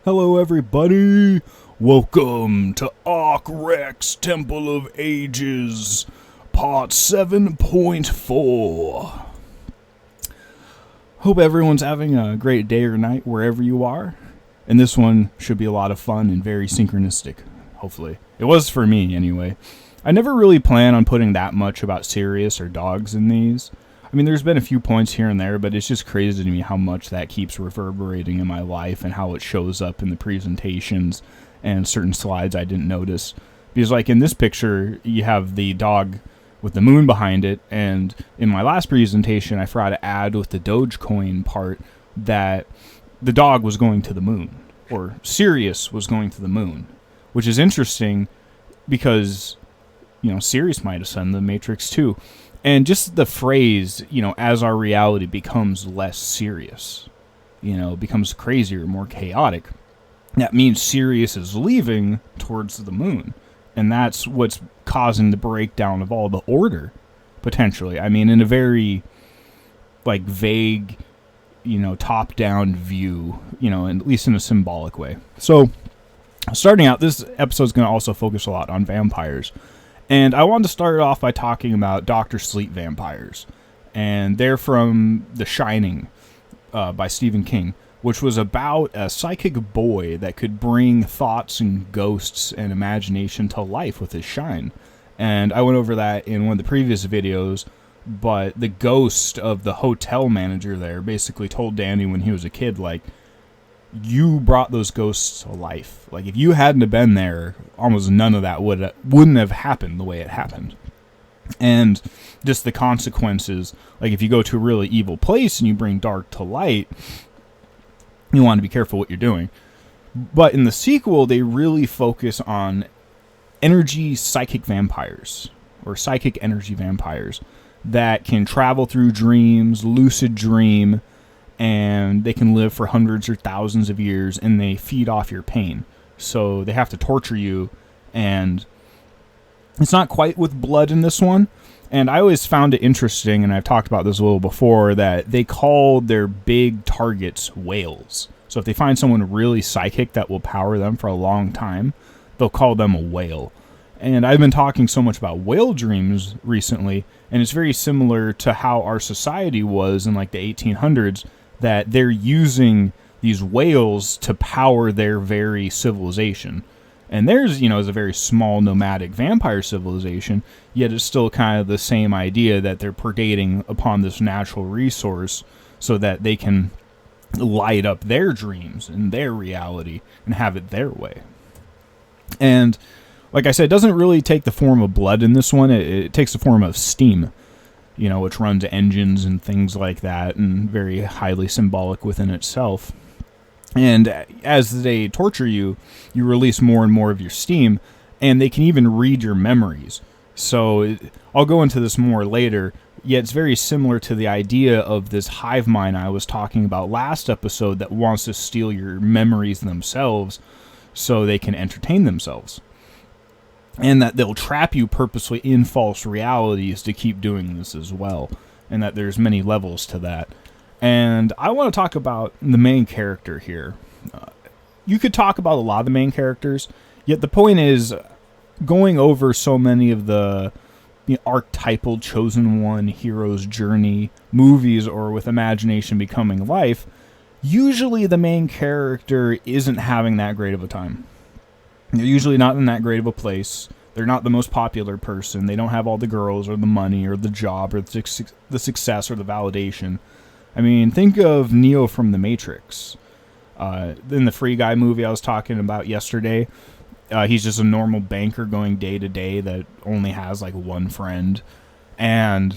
Hello everybody! Welcome to Arc Temple of Ages, part 7.4. Hope everyone's having a great day or night wherever you are. And this one should be a lot of fun and very synchronistic, hopefully. It was for me, anyway. I never really plan on putting that much about Sirius or dogs in these. I mean, there's been a few points here and there, but it's just crazy to me how much that keeps reverberating in my life and how it shows up in the presentations and certain slides I didn't notice. Because, like, in this picture, you have the dog with the moon behind it, and in my last presentation, I forgot to add with the Dogecoin part that the dog was going to the moon, or Sirius was going to the moon, which is interesting because, you know, Sirius might ascend the Matrix too. And just the phrase, you know, as our reality becomes less serious, you know, becomes crazier, more chaotic, that means Sirius is leaving towards the moon. And that's what's causing the breakdown of all the order, potentially. I mean, in a very, like, vague, you know, top-down view, you know, at least in a symbolic way. So, starting out, this episode's going to also focus a lot on vampires. And I wanted to start off by talking about Dr. Sleep vampires. And they're from The Shining by Stephen King, which was about a psychic boy that could bring thoughts and ghosts and imagination to life with his shine. And I went over that in one of the previous videos, but the ghost of the hotel manager there basically told Danny when he was a kid, like, you brought those ghosts to life. Like, if you hadn't have been there, almost none of that wouldn't have happened the way it happened. And just the consequences, like if you go to a really evil place and you bring dark to light, you want to be careful what you're doing. But in the sequel, they really focus on energy psychic vampires, or psychic energy vampires, that can travel through dreams, lucid dream, and they can live for hundreds or thousands of years, and they feed off your pain. So they have to torture you, and it's not quite with blood in this one. And I always found it interesting, and I've talked about this a little before, that they call their big targets whales. So if they find someone really psychic that will power them for a long time, they'll call them a whale. And I've been talking so much about whale dreams recently, and it's very similar to how our society was in like the 1800s, that they're using these whales to power their very civilization. And theirs, you know, is a very small nomadic vampire civilization, yet it's still kind of the same idea that they're predating upon this natural resource so that they can light up their dreams and their reality and have it their way. And like I said, it doesn't really take the form of blood in this one. It takes the form of steam, you know, which runs engines and things like that, and very highly symbolic within itself. And as they torture you, you release more and more of your steam, and they can even read your memories. So I'll go into this more later, yet it's very similar to the idea of this hive mind I was talking about last episode that wants to steal your memories themselves so they can entertain themselves. And that they'll trap you purposely in false realities to keep doing this as well. And that there's many levels to that. And I want to talk about the main character here. You could talk about a lot of the main characters, yet the point is, going over so many of the archetypal chosen one, hero's journey, movies, or with imagination becoming life, usually the main character isn't having that great of a time. They're usually not in that great of a place. They're not the most popular person. They don't have all the girls or the money or the job or the success or the validation. I mean, think of Neo from The Matrix. In the Free Guy movie I was talking about yesterday, he's just a normal banker going day to day that only has like one friend. And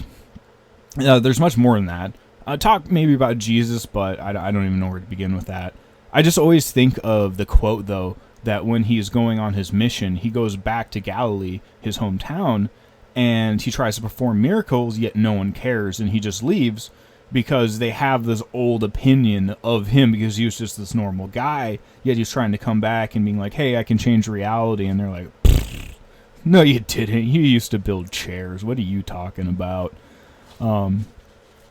there's much more than that. Talk maybe about Jesus, but I don't even know where to begin with that. I just always think of the quote, though, that when he's going on his mission, he goes back to Galilee, his hometown, and he tries to perform miracles, yet no one cares, and he just leaves because they have this old opinion of him because he was just this normal guy, yet he's trying to come back and being like, hey, I can change reality, and they're like, no, you didn't. You used to build chairs. What are you talking about?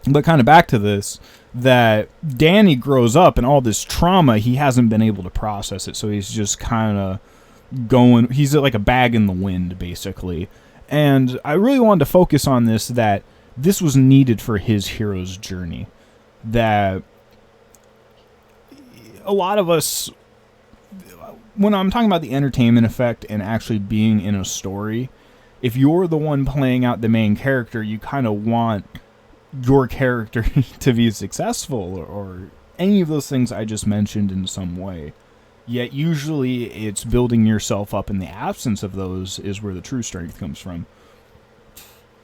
But kind of back to this, that Danny grows up and all this trauma, he hasn't been able to process it. So he's just kind of going, he's like a bag in the wind, basically. And I really wanted to focus on this, that this was needed for his hero's journey. That a lot of us, when I'm talking about the entertainment effect and actually being in a story, if you're the one playing out the main character, you kind of want your character to be successful, or any of those things I just mentioned in some way. Yet usually it's building yourself up in the absence of those is where the true strength comes from.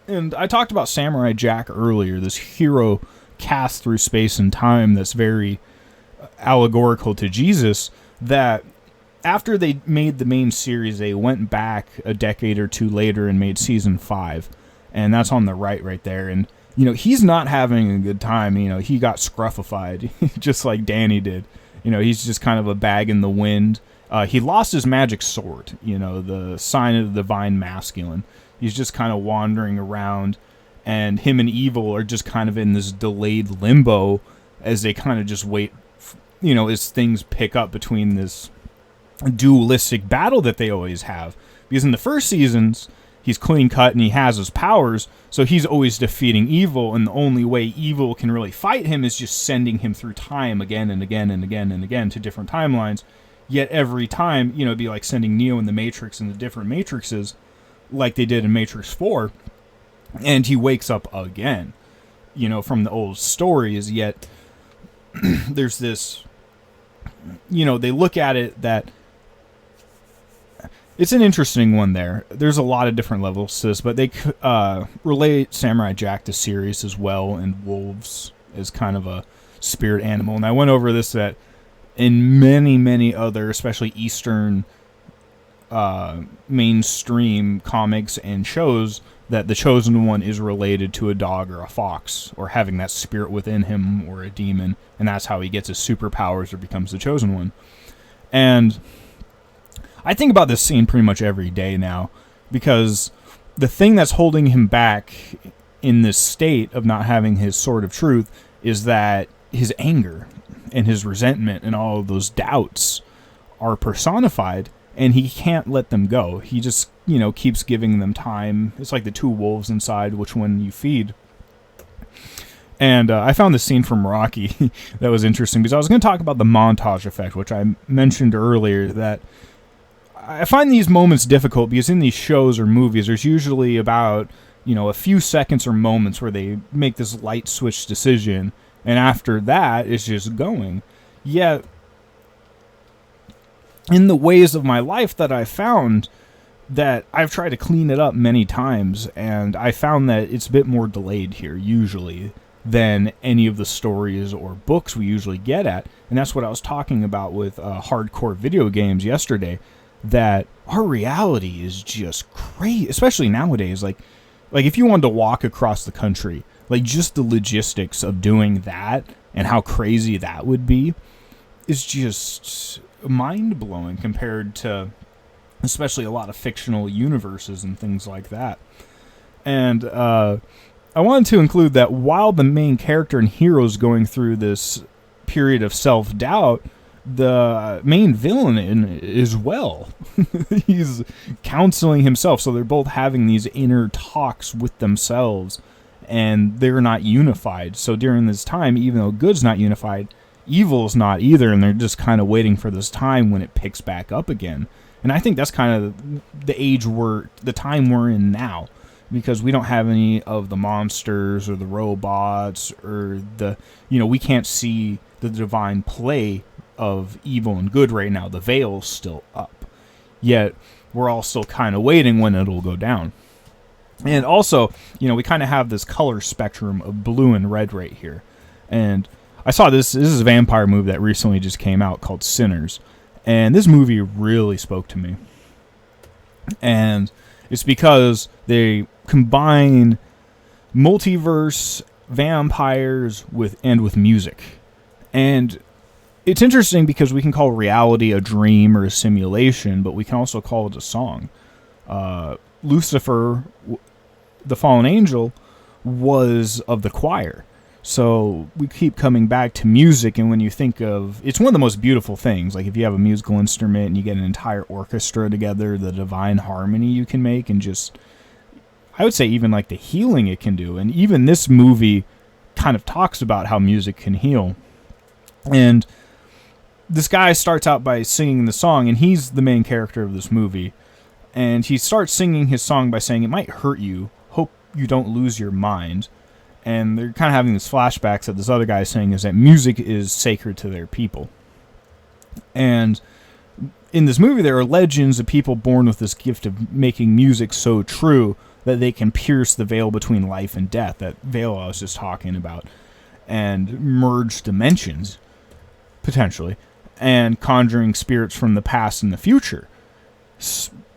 And I talked about Samurai Jack earlier, this hero cast through space and time that's very allegorical to Jesus, that after they made the main series, they went back a decade or two later and made season 5. And that's on the right there. And he's not having a good time. He got scruffified, just like Danny did. He's just kind of a bag in the wind. He lost his magic sword, the sign of the divine masculine. He's just kind of wandering around, and him and Evil are just kind of in this delayed limbo as they kind of just wait, as things pick up between this dualistic battle that they always have. Because in the first seasons, he's clean cut and he has his powers, so he's always defeating Evil, and the only way Evil can really fight him is just sending him through time again and again and again and again to different timelines. Yet every time, it'd be like sending Neo in the Matrix and the different Matrixes, like they did in Matrix 4, and he wakes up again, from the old stories. Yet there's this, they look at it that it's an interesting one there. There's a lot of different levels to this, but they relate Samurai Jack to Sirius as well, and wolves as kind of a spirit animal. And I went over this, that in many, many other, especially Eastern mainstream comics and shows, that the Chosen One is related to a dog or a fox, or having that spirit within him, or a demon, and that's how he gets his superpowers or becomes the Chosen One. And I think about this scene pretty much every day now, because the thing that's holding him back in this state of not having his sword of truth is that his anger and his resentment and all of those doubts are personified, and he can't let them go. He just, keeps giving them time. It's like the two wolves inside, which one you feed. And I found this scene from Rocky that was interesting, because I was going to talk about the montage effect, which I mentioned earlier, that I find these moments difficult because in these shows or movies, there's usually about, a few seconds or moments where they make this light switch decision, and after that, it's just going. Yet, in the ways of my life that I found, that I've tried to clean it up many times, and I found that it's a bit more delayed here, usually, than any of the stories or books we usually get at. And that's what I was talking about with hardcore video games yesterday, that our reality is just crazy, especially nowadays. Like if you wanted to walk across the country, like just the logistics of doing that and how crazy that would be is just mind-blowing compared to especially a lot of fictional universes and things like that. And I wanted to include that while the main character and hero is going through this period of self-doubt, the main villain is well. He's counseling himself, so they're both having these inner talks with themselves, and they're not unified. So during this time, even though good's not unified, evil's not either, and they're just kind of waiting for this time when it picks back up again. And I think that's kind of the time we're in now, because we don't have any of the monsters or the robots or we can't see the divine play of evil and good right now. The veil's still up, yet we're all still kind of waiting when it'll go down. And also, we kind of have this color spectrum of blue and red right here. And I saw this is a vampire movie that recently just came out called Sinners. And this movie really spoke to me. And it's because they combine multiverse, vampires with music. And it's interesting because we can call reality a dream or a simulation, but we can also call it a song. Lucifer, the fallen angel, was of the choir. So we keep coming back to music, and when you think of, it's one of the most beautiful things. Like if you have a musical instrument and you get an entire orchestra together, the divine harmony you can make, and just, I would say even like the healing it can do. And even this movie kind of talks about how music can heal. And this guy starts out by singing the song, and he's the main character of this movie. And he starts singing his song by saying, "It might hurt you. Hope you don't lose your mind." And they're kind of having these flashbacks that this other guy is saying is that music is sacred to their people. And in this movie, there are legends of people born with this gift of making music so true that they can pierce the veil between life and death, that veil I was just talking about, and merge dimensions, potentially, and conjuring spirits from the past and the future,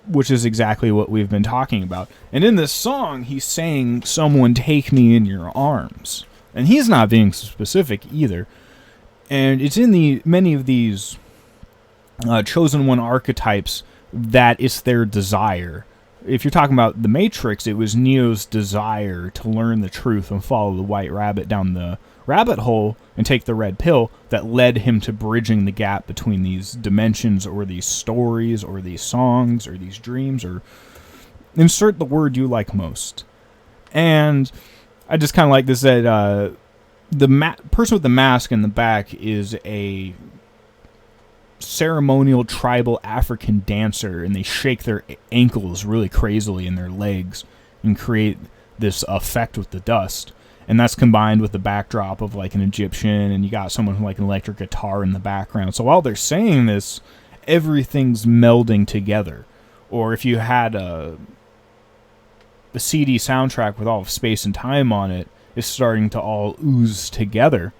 which is exactly what we've been talking about. And in this song, he's saying, "Someone take me in your arms." And he's not being specific either. And it's in many of these chosen one archetypes that it's their desire. If you're talking about the Matrix, it was Neo's desire to learn the truth and follow the white rabbit down the rabbit hole and take the red pill that led him to bridging the gap between these dimensions, or these stories, or these songs, or these dreams, or insert the word you like most. And I just kind of like this, that the person with the mask in the back is a ceremonial tribal African dancer, and they shake their ankles really crazily in their legs and create this effect with the dust. And that's combined with the backdrop of like an Egyptian, and you got someone with like an electric guitar in the background. So while they're saying this, everything's melding together. Or if you had a CD soundtrack with all of Space and Time on it, it's starting to all ooze together.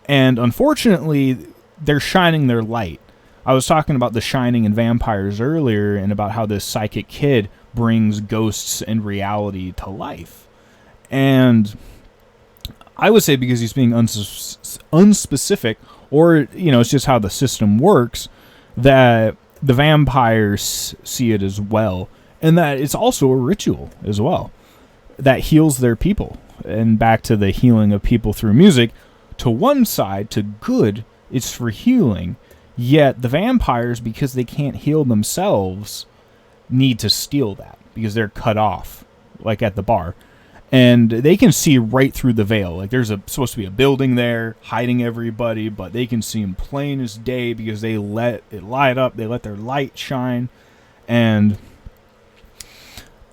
And unfortunately, they're shining their light. I was talking about The Shining and vampires earlier, and about how this psychic kid brings ghosts and reality to life. And I would say because he's being unspecific, or, you know, it's just how the system works, that the vampires see it as well. And that it's also a ritual as well that heals their people. And back to the healing of people through music, to one side, to good, it's for healing. Yet the vampires, because they can't heal themselves, need to steal that because they're cut off, like at the bar. And they can see right through the veil. Like there's supposed to be a building there hiding everybody, but they can see them plain as day because they let it light up. They let their light shine. And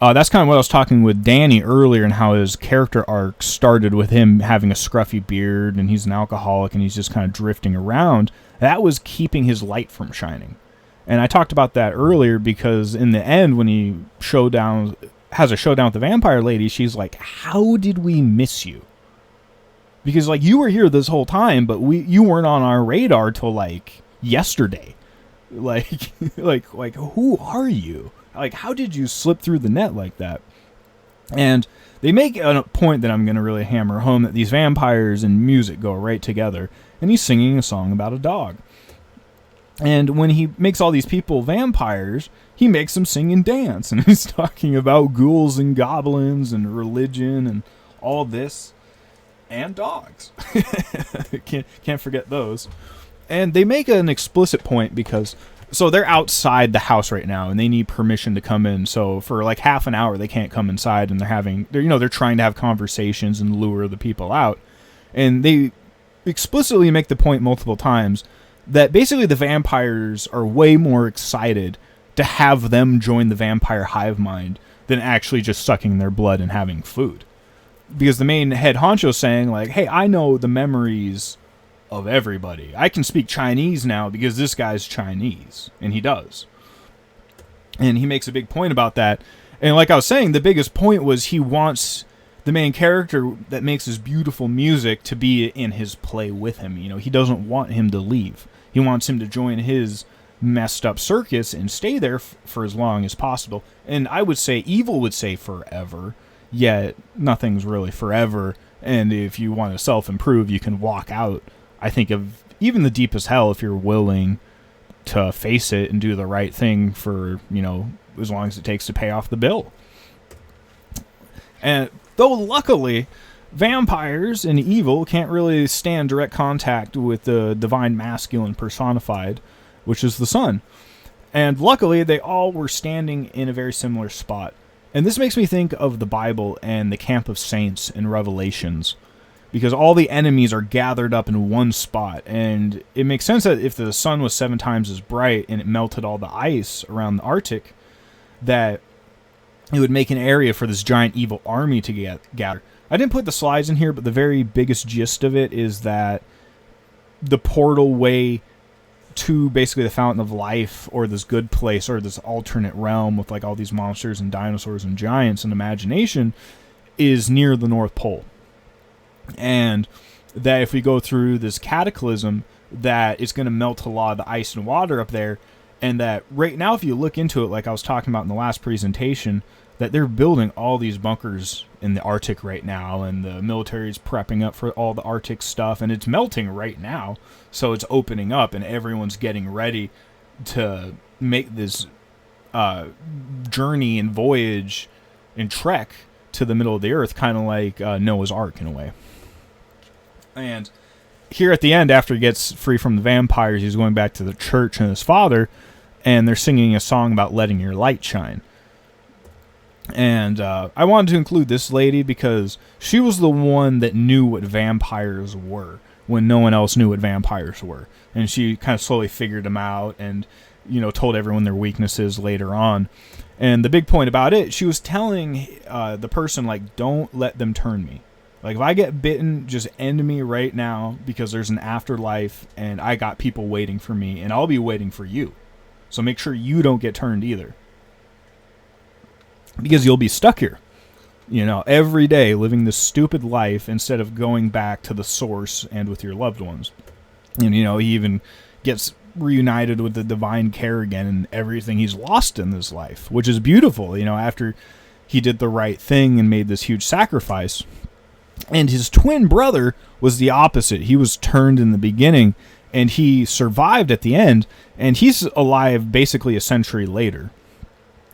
that's kind of what I was talking with Danny earlier, and how his character arc started with him having a scruffy beard, and he's an alcoholic, and he's just kind of drifting around. That was keeping his light from shining. And I talked about that earlier because in the end, when he has a showdown with the vampire lady, she's like, "How did we miss you?" Because like you were here this whole time, but you weren't on our radar till like yesterday. Like who are you? Like, how did you slip through the net like that? And they make a point that I'm going to really hammer home, that these vampires and music go right together. And he's singing a song about a dog. And when he makes all these people vampires, he makes them sing and dance. And he's talking about ghouls and goblins and religion and all this. And dogs. Can't forget those. And they make an explicit point because... So they're outside the house right now, and they need permission to come in. So for like half an hour, they can't come inside, and they're trying to have conversations and lure the people out. And they explicitly make the point multiple times that basically the vampires are way more excited to have them join the vampire hive mind than actually just sucking their blood and having food. Because the main head honcho is saying like, "Hey, I know the memories of everybody. I can speak Chinese now because this guy's Chinese." And he does. And he makes a big point about that. And like I was saying, the biggest point was he wants the main character that makes his beautiful music to be in his play with him. You know, he doesn't want him to leave. He wants him to join his messed up circus and stay there for as long as possible. And I would say, evil would say forever, yet nothing's really forever. And if you want to self-improve, you can walk out, I think, of even the deepest hell if you're willing to face it and do the right thing for, you know, as long as it takes to pay off the bill. And though luckily vampires and evil can't really stand direct contact with the divine masculine personified, which is the sun. And luckily, they all were standing in a very similar spot. And this makes me think of the Bible and the camp of saints in Revelations, because all the enemies are gathered up in one spot. And it makes sense that if the sun was 7 times as bright and it melted all the ice around the Arctic, that it would make an area for this giant evil army to gather. I didn't put the slides in here, but the very biggest gist of it is that the portal way to basically the fountain of life, or this good place, or this alternate realm with like all these monsters and dinosaurs and giants and imagination, is near the North Pole. And that if we go through this cataclysm, that it's going to melt a lot of the ice and water up there. And that right now, if you look into it, like I was talking about in the last presentation, that they're building all these bunkers in the Arctic right now, and the military's prepping up for all the Arctic stuff, and it's melting right now, so it's opening up, and everyone's getting ready to make this journey and voyage and trek to the middle of the earth, kind of like Noah's Ark in a way. And here at the end, after he gets free from the vampires, he's going back to the church and his father, and they're singing a song about letting your light shine. And I wanted to include this lady because she was the one that knew what vampires were when no one else knew what vampires were. And she kind of slowly figured them out and, told everyone their weaknesses later on. And the big point about it, she was telling the person, like, don't let them turn me. Like, if I get bitten, just end me right now, because there's an afterlife and I got people waiting for me, and I'll be waiting for you. So make sure you don't get turned either. Because you'll be stuck here, every day living this stupid life instead of going back to the source and with your loved ones. And, he even gets reunited with the divine care again and everything he's lost in this life, which is beautiful, after he did the right thing and made this huge sacrifice. And his twin brother was the opposite. He was turned in the beginning, and he survived at the end, and he's alive basically a century later.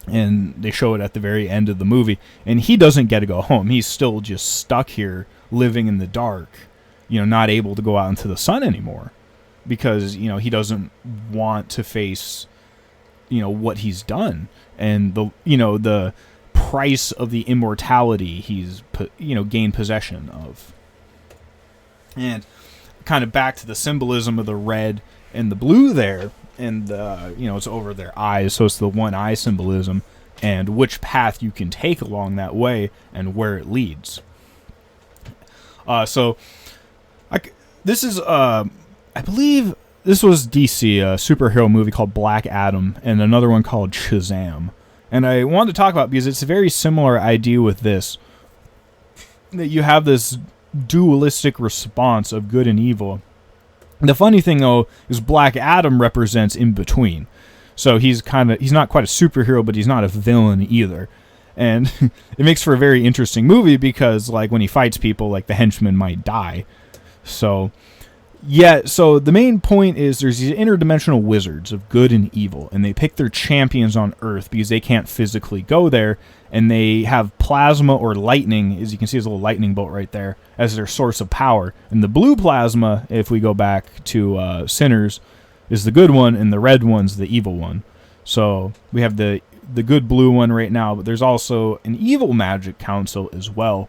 And they show it at the very end of the movie, and he doesn't get to go home. He's still just stuck here, living in the dark, not able to go out into the sun anymore, because, he doesn't want to face, what he's done, and the price of the immortality he's gained possession of. And kind of back to the symbolism of the red and the blue there, and it's over their eyes, so it's the one eye symbolism, and which path you can take along that way and where it leads. This is I believe this was DC, a superhero movie called Black Adam, and another one called Shazam. And I wanted to talk about because it's a very similar idea with this, that you have this dualistic response of good and evil. The funny thing, though, is Black Adam represents in between. So he's not quite a superhero, but he's not a villain either. And it makes for a very interesting movie because, like, when he fights people, like, the henchmen might die. So the main point is there's these interdimensional wizards of good and evil, and they pick their champions on Earth because they can't physically go there, and they have plasma or lightning, as you can see, there's a little lightning bolt right there, as their source of power. And the blue plasma, if we go back to Sinners, is the good one, and the red one's the evil one. So we have the good blue one right now, but there's also an evil magic council as well.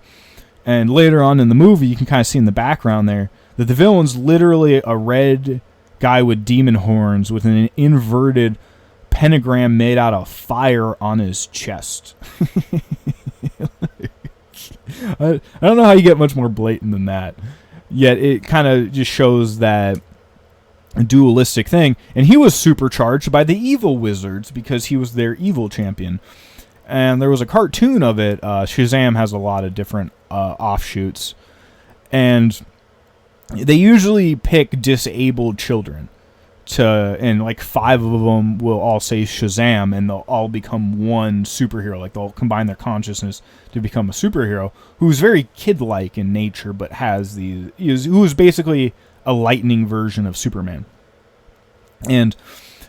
And later on in the movie, you can kind of see in the background there that the villain's literally a red guy with demon horns with an inverted pentagram made out of fire on his chest. I don't know how you get much more blatant than that. Yet it kind of just shows that dualistic thing. And he was supercharged by the evil wizards because he was their evil champion. And there was a cartoon of it. Shazam has a lot of different offshoots. And they usually pick disabled children and like 5 of them will all say Shazam, and they'll all become one superhero. Like, they'll combine their consciousness to become a superhero who's very kid-like in nature, but who's basically a lightning version of Superman. And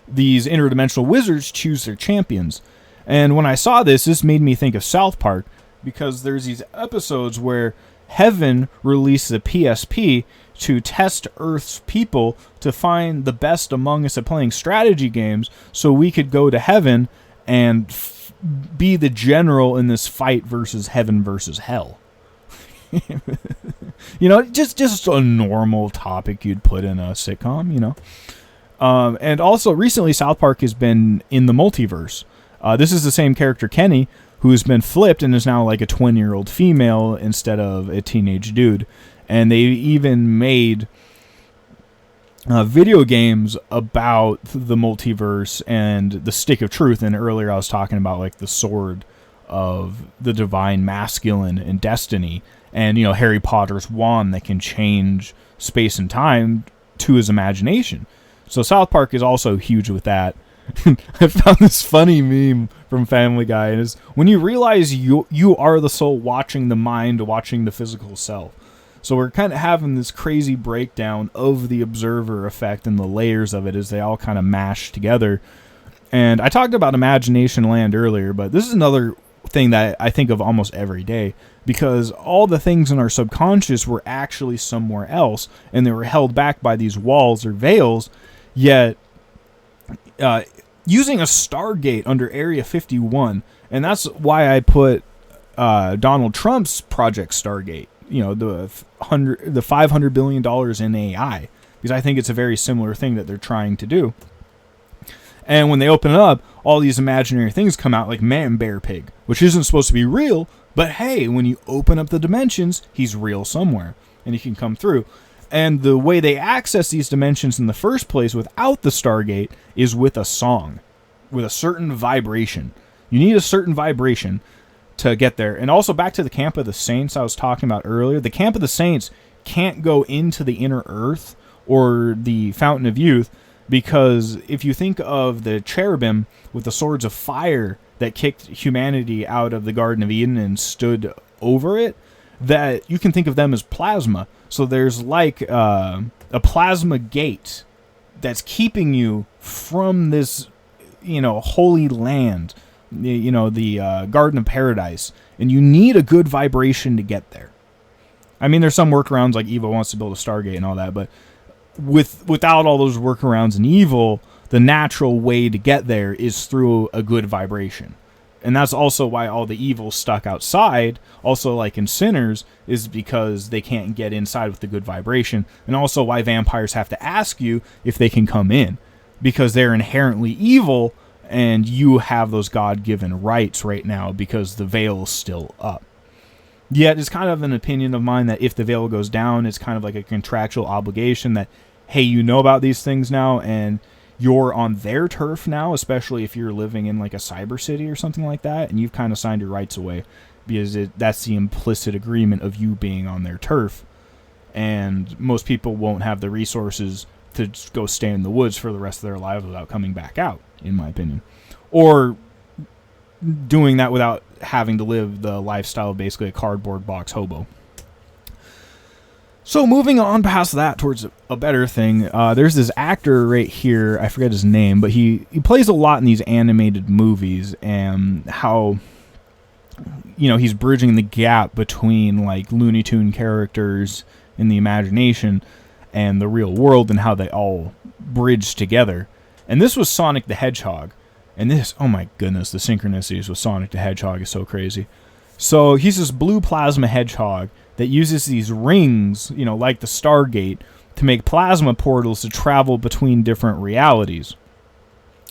these interdimensional wizards choose their champions. And when I saw this made me think of South Park, because there's these episodes where Heaven released the PSP to test Earth's people to find the best among us at playing strategy games so we could go to heaven and be the general in this fight versus heaven versus hell. Just a normal topic you'd put in a sitcom, And also, recently, South Park has been in the multiverse. This is the same character, Kenny, who's been flipped and is now like a 20-year-old female instead of a teenage dude. And they even made video games about the multiverse and the stick of truth. And earlier I was talking about like the sword of the divine masculine and destiny. And, Harry Potter's wand that can change space and time to his imagination. So South Park is also huge with that. I found this funny meme from Family Guy, and it's when you realize you are the soul watching the mind, watching the physical self. So we're kind of having this crazy breakdown of the observer effect and the layers of it as they all kind of mash together. And I talked about Imagination Land earlier, but this is another thing that I think of almost every day, because all the things in our subconscious were actually somewhere else, and they were held back by these walls or veils, yet using a Stargate under Area 51, and that's why I put Donald Trump's Project Stargate, the $500 billion in AI, because I think it's a very similar thing that they're trying to do. And when they open it up, all these imaginary things come out like Man Bear Pig, which isn't supposed to be real, but hey, when you open up the dimensions, he's real somewhere, and he can come through. And the way they access these dimensions in the first place without the Stargate is with a song, with a certain vibration. You need a certain vibration to get there. And also back to the Camp of the Saints I was talking about earlier. The Camp of the Saints can't go into the inner earth or the Fountain of Youth, because if you think of the cherubim with the swords of fire that kicked humanity out of the Garden of Eden and stood over it, that you can think of them as plasma. So there's like a plasma gate that's keeping you from this, holy land, the Garden of Paradise. And you need a good vibration to get there. I mean, there's some workarounds like Eva wants to build a Stargate and all that, but without all those workarounds in evil, the natural way to get there is through a good vibration. And that's also why all the evil stuck outside, also like in Sinners, is because they can't get inside with the good vibration. And also why vampires have to ask you if they can come in, because they're inherently evil and you have those God-given rights right now because the veil is still up. Yet it's kind of an opinion of mine that if the veil goes down, it's kind of like a contractual obligation that, hey, you know about these things now, and you're on their turf now, especially if you're living in like a cyber city or something like that, and you've kind of signed your rights away, because that's the implicit agreement of you being on their turf. And most people won't have the resources to just go stay in the woods for the rest of their lives without coming back out, in my opinion. Or doing that without having to live the lifestyle of basically a cardboard box hobo. So moving on past that towards a better thing, there's this actor right here, I forget his name, but he plays a lot in these animated movies, and how, he's bridging the gap between like Looney Tune characters in the imagination and the real world, and how they all bridge together. And this was Sonic the Hedgehog. And this, oh my goodness, the synchronicities with Sonic the Hedgehog is so crazy. So he's this blue plasma hedgehog that uses these rings, like the Stargate, to make plasma portals to travel between different realities.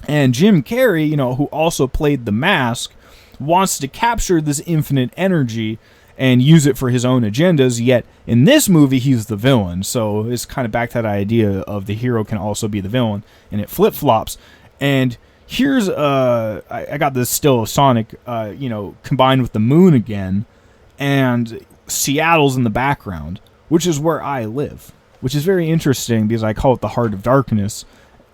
And Jim Carrey, who also played the Mask, wants to capture this infinite energy and use it for his own agendas, yet in this movie he's the villain. So it's kind of back to that idea of the hero can also be the villain, and it flip-flops. And here's I got this still of Sonic, combined with the moon again, and Seattle's in the background, which is where I live, which is very interesting because I call it the Heart of Darkness.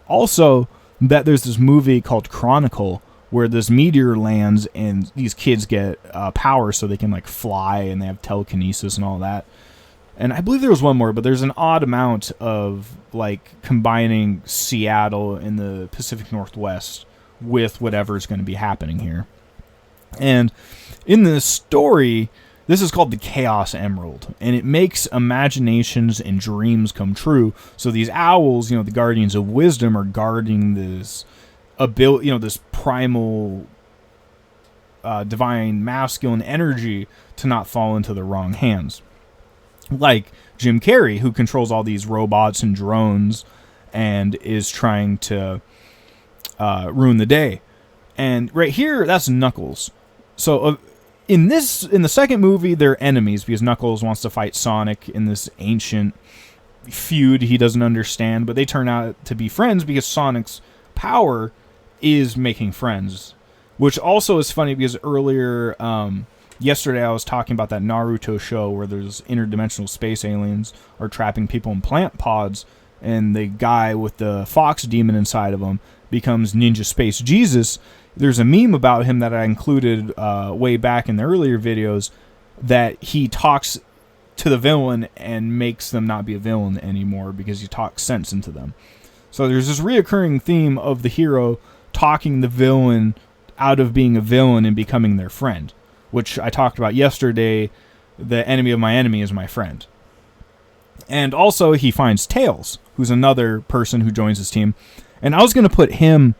Also, that there's this movie called Chronicle where this meteor lands and these kids get power so they can like fly, and they have telekinesis and all that. And I believe there was one more, but there's an odd amount of like combining Seattle and the Pacific Northwest with whatever's going to be happening here. And in this story, This is called the Chaos Emerald, and it makes imaginations and dreams come true. So these owls, the guardians of wisdom, are guarding this ability, this primal, divine masculine energy to not fall into the wrong hands. Like Jim Carrey, who controls all these robots and drones and is trying to ruin the day. And right here, that's Knuckles. So in the second movie, they're enemies because Knuckles wants to fight Sonic in this ancient feud he doesn't understand, but they turn out to be friends because Sonic's power is making friends. Which also is funny because earlier, yesterday I was talking about that Naruto show where there's interdimensional space aliens are trapping people in plant pods, and the guy with the fox demon inside of him becomes Ninja Space Jesus. There's a meme about him that I included way back in the earlier videos that he talks to the villain and makes them not be a villain anymore because he talks sense into them. So there's this reoccurring theme of the hero talking the villain out of being a villain and becoming their friend, which I talked about yesterday. The enemy of my enemy is my friend. And also he finds Tails, who's another person who joins his team. And I was going to put him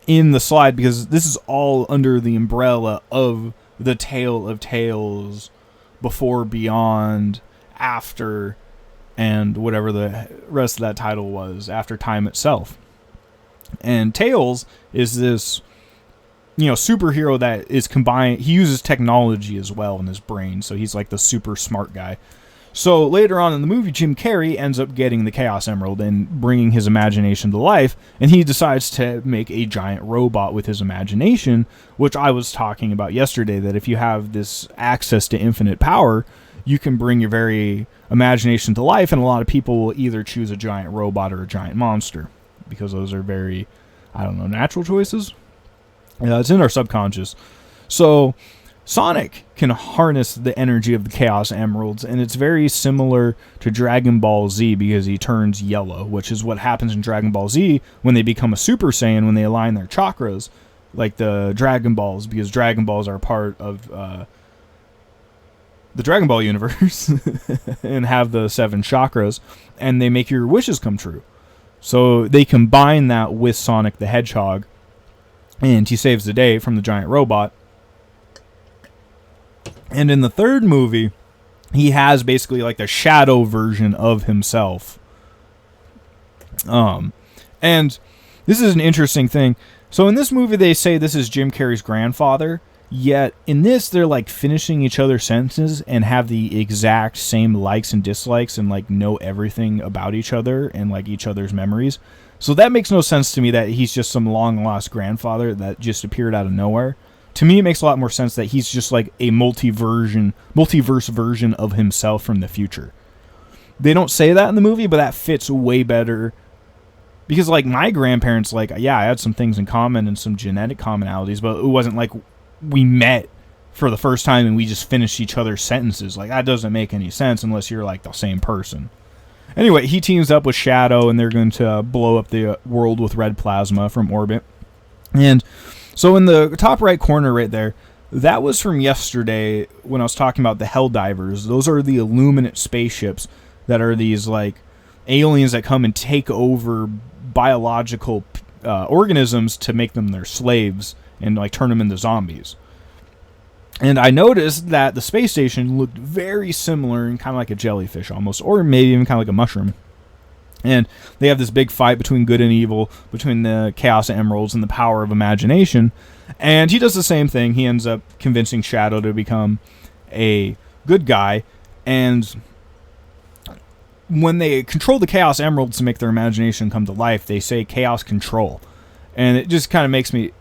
in the slide because this is all under the umbrella of the Tale of Tales, Before, Beyond, After, and whatever the rest of that title was, After Time Itself. And Tails is this, superhero that is combined. He uses technology as well in his brain, so he's like the super smart guy. So later on in the movie, Jim Carrey ends up getting the Chaos Emerald and bringing his imagination to life, and he decides to make a giant robot with his imagination, which I was talking about yesterday, that if you have this access to infinite power, you can bring your very imagination to life, and a lot of people will either choose a giant robot or a giant monster, because those are very, natural choices. It's in our subconscious. So Sonic can harness the energy of the Chaos Emeralds, and it's very similar to Dragon Ball Z because he turns yellow, which is what happens in Dragon Ball Z when they become a Super Saiyan, when they align their chakras, like the Dragon Balls, because Dragon Balls are part of the Dragon Ball universe and have the 7 chakras, and they make your wishes come true. So they combine that with Sonic the Hedgehog, and he saves the day from the giant robot. And in the third movie, he has basically like the shadow version of himself. And this is an interesting thing. So in this movie, they say this is Jim Carrey's grandfather. Yet in this, they're like finishing each other's sentences and have the exact same likes and dislikes and like know everything about each other and like each other's memories. So that makes no sense to me that he's just some long lost grandfather that just appeared out of nowhere. To me, it makes a lot more sense that he's just like a multiverse version of himself from the future. They don't say that in the movie, but that fits way better. Because like my grandparents, like, yeah, I had some things in common and some genetic commonalities, but it wasn't like we met for the first time and we just finished each other's sentences. Like, that doesn't make any sense unless you're like the same person. Anyway, he teams up with Shadow, and they're going to blow up the world with red plasma from orbit. And so in the top right corner right there, that was from yesterday when I was talking about the Helldivers. Those are the Illuminate spaceships that are these like aliens that come and take over biological organisms to make them their slaves and like turn them into zombies. And I noticed that the space station looked very similar and kind of like a jellyfish almost, or maybe even kind of like a mushroom. And they have this big fight between good and evil, between the Chaos Emeralds and the power of imagination. And he does the same thing. He ends up convincing Shadow to become a good guy. And when they control the Chaos Emeralds to make their imagination come to life, they say Chaos Control. And it just kind of makes me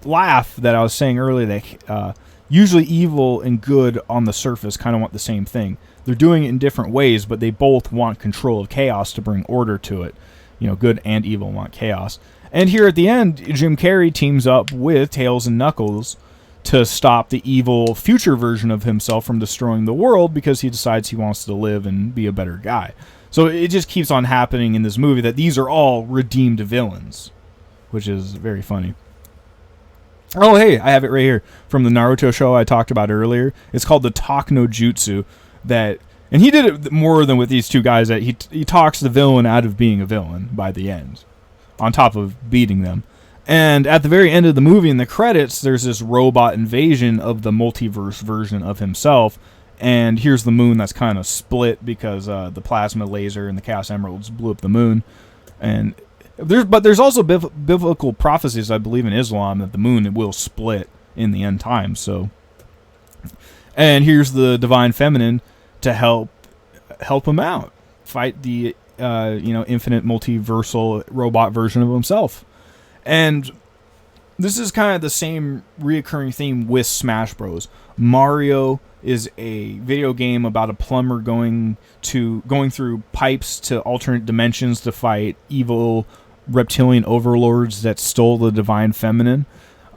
laugh that I was saying earlier that usually evil and good on the surface kind of want the same thing. They're doing it in different ways, but they both want control of chaos to bring order to it. You know, good and evil want chaos. And here at the end, Jim Carrey teams up with Tails and Knuckles to stop the evil future version of himself from destroying the world because he decides he wants to live and be a better guy. So it just keeps on happening in this movie that these are all redeemed villains, which is very funny. Oh, hey, I have it right here from the Naruto show I talked about earlier. It's called the Talk no Jutsu. And he did it more than with these two guys. That he talks the villain out of being a villain by the end, on top of beating them. And at the very end of the movie, in the credits, there's this robot invasion of the multiverse version of himself. And here's the moon that's kind of split because the plasma laser and the Chaos Emeralds blew up the moon. And there's also biblical prophecies, I believe, in Islam that the moon will split in the end times. So, and here's the divine feminine to help him out, fight the infinite multiversal robot version of himself. And this is kind of the same reoccurring theme with Smash Bros. Mario is a video game about a plumber going through pipes to alternate dimensions to fight evil reptilian overlords that stole the divine feminine.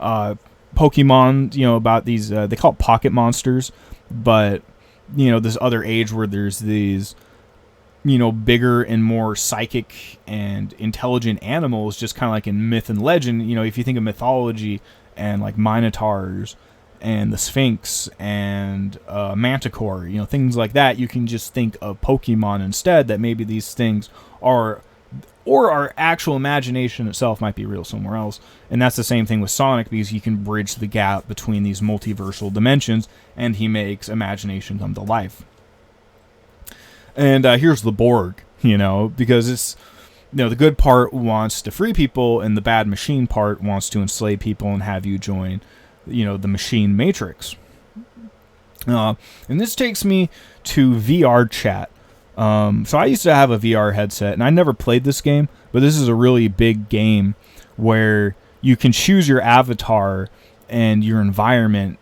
Pokemon, about these, they call it pocket monsters, but, this other age where there's these, bigger and more psychic and intelligent animals, just kind of like in myth and legend. If you think of mythology and like minotaurs and the Sphinx and Manticore, things like that, you can just think of Pokemon instead, that maybe these things are, or our actual imagination itself might be real somewhere else. And that's the same thing with Sonic, because he can bridge the gap between these multiversal dimensions, and he makes imagination come to life. And here's the Borg, because it's, the good part wants to free people, and the bad machine part wants to enslave people and have you join, the machine matrix. And this takes me to VR chat. So I used to have a VR headset, and I never played this game, but this is a really big game where you can choose your avatar and your environment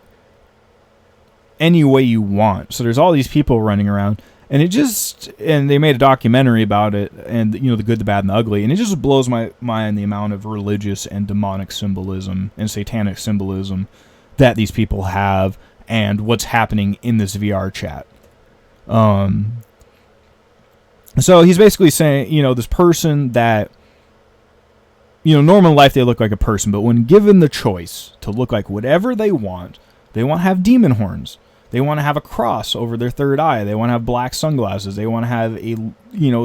any way you want. So there's all these people running around, and and they made a documentary about it, and the good, the bad, and the ugly, and it just blows my mind the amount of religious and demonic symbolism and satanic symbolism that these people have, and what's happening in this VR chat. So he's basically saying, this person that, normal in life they look like a person, but when given the choice to look like whatever they want to have demon horns. They want to have a cross over their third eye. They want to have black sunglasses. They want to have a,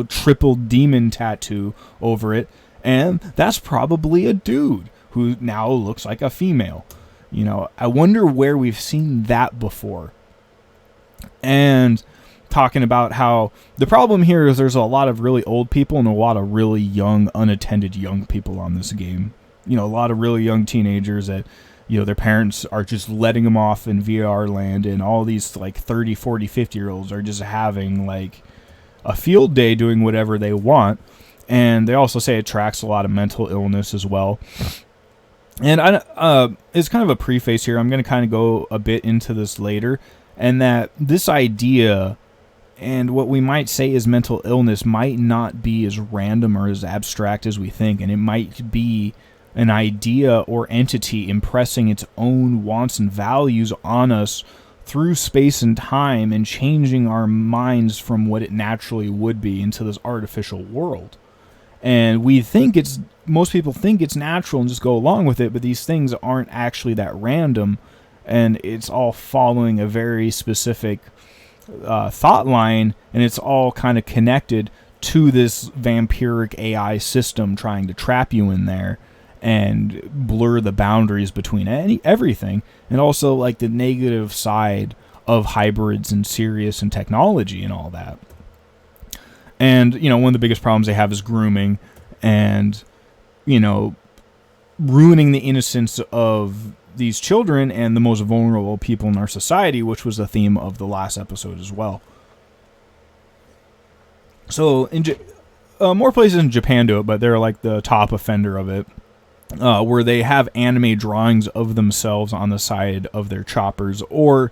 triple demon tattoo over it. And that's probably a dude who now looks like a female. I wonder where we've seen that before. And talking about how the problem here is there's a lot of really old people and a lot of really young, unattended young people on this game. A lot of really young teenagers that, their parents are just letting them off in VR land, and all these like 30, 40, 50-year-olds are just having like a field day doing whatever they want. And they also say it tracks a lot of mental illness as well. And it's kind of a preface here. I'm going to kind of go a bit into this later, and that this idea and what we might say is mental illness might not be as random or as abstract as we think, and it might be an idea or entity impressing its own wants and values on us through space and time, and changing our minds from what it naturally would be into this artificial world. And most people think it's natural and just go along with it, but these things aren't actually that random, and it's all following a very specific thought line, and it's all kind of connected to this vampiric AI system trying to trap you in there and blur the boundaries between everything, and also like the negative side of hybrids and Sirius and technology and all that. And one of the biggest problems they have is grooming, and ruining the innocence of these children and the most vulnerable people in our society, which was the theme of the last episode as well. So more places in Japan do it, but they're like the top offender of it. Where they have anime drawings of themselves on the side of their choppers, or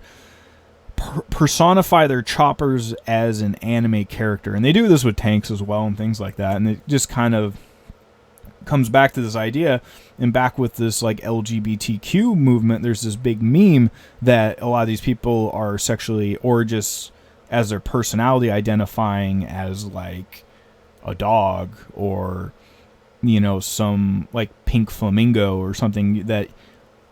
personify their choppers as an anime character. And they do this with tanks as well and things like that. And it just kind of comes back to this idea, and back with this like LGBTQ movement, there's this big meme that a lot of these people are sexually, or just as their personality, identifying as like a dog, or some like pink flamingo or something, that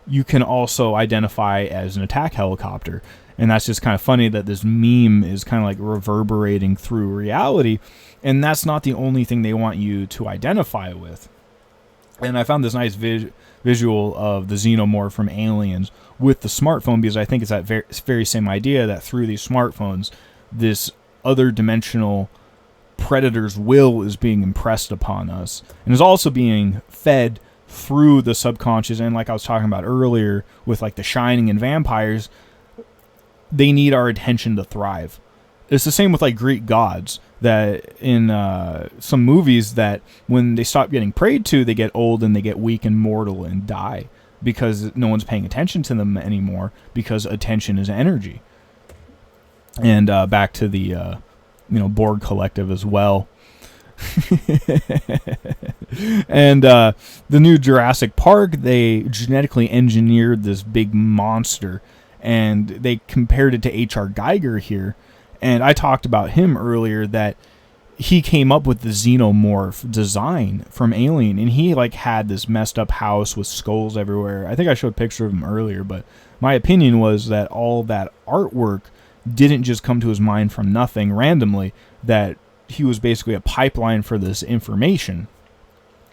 you can also identify as an attack helicopter. And that's just kind of funny that this meme is kind of like reverberating through reality. And that's not the only thing they want you to identify with. And I found this nice visual of the xenomorph from Aliens with the smartphone, because I think it's that very same idea that through these smartphones, this other dimensional predator's will is being impressed upon us and is also being fed through the subconscious. And like I was talking about earlier with like The Shining and vampires, they need our attention to thrive. It's the same with like Greek gods, that in some movies, that when they stop getting prayed to, they get old and they get weak and mortal and die because no one's paying attention to them anymore, because attention is energy. And back to the Borg Collective as well. And the new Jurassic Park, they genetically engineered this big monster, and they compared it to H.R. Geiger here. And I talked about him earlier, that he came up with the xenomorph design from Alien, and he like had this messed up house with skulls everywhere. I think I showed a picture of him earlier, but my opinion was that all that artwork didn't just come to his mind from nothing randomly, that he was basically a pipeline for this information.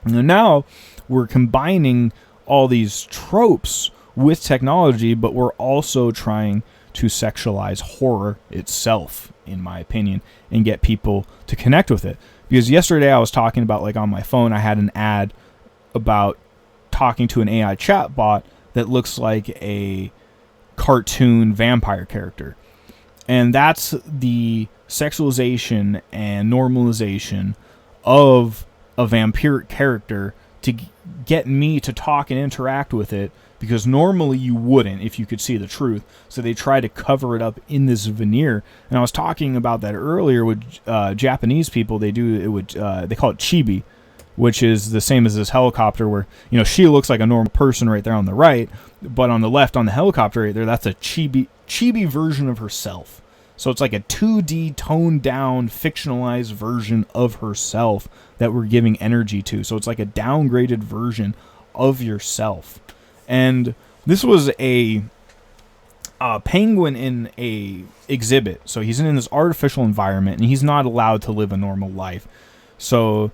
And now we're combining all these tropes with technology, but we're also trying to sexualize horror itself, in my opinion, and get people to connect with it. Because yesterday I was talking about, like on my phone, I had an ad about talking to an AI chatbot that looks like a cartoon vampire character. And that's the sexualization and normalization of a vampiric character to get me to talk and interact with it, because normally you wouldn't if you could see the truth. So they try to cover it up in this veneer. And I was talking about that earlier with Japanese people. They do it with they call it chibi, which is the same as this helicopter, where she looks like a normal person right there on the right, but on the left on the helicopter right there, that's a chibi version of herself. So it's like a 2D toned down fictionalized version of herself that we're giving energy to. So it's like a downgraded version of yourself. And this was a penguin in a exhibit. So he's in this artificial environment, and he's not allowed to live a normal life. So,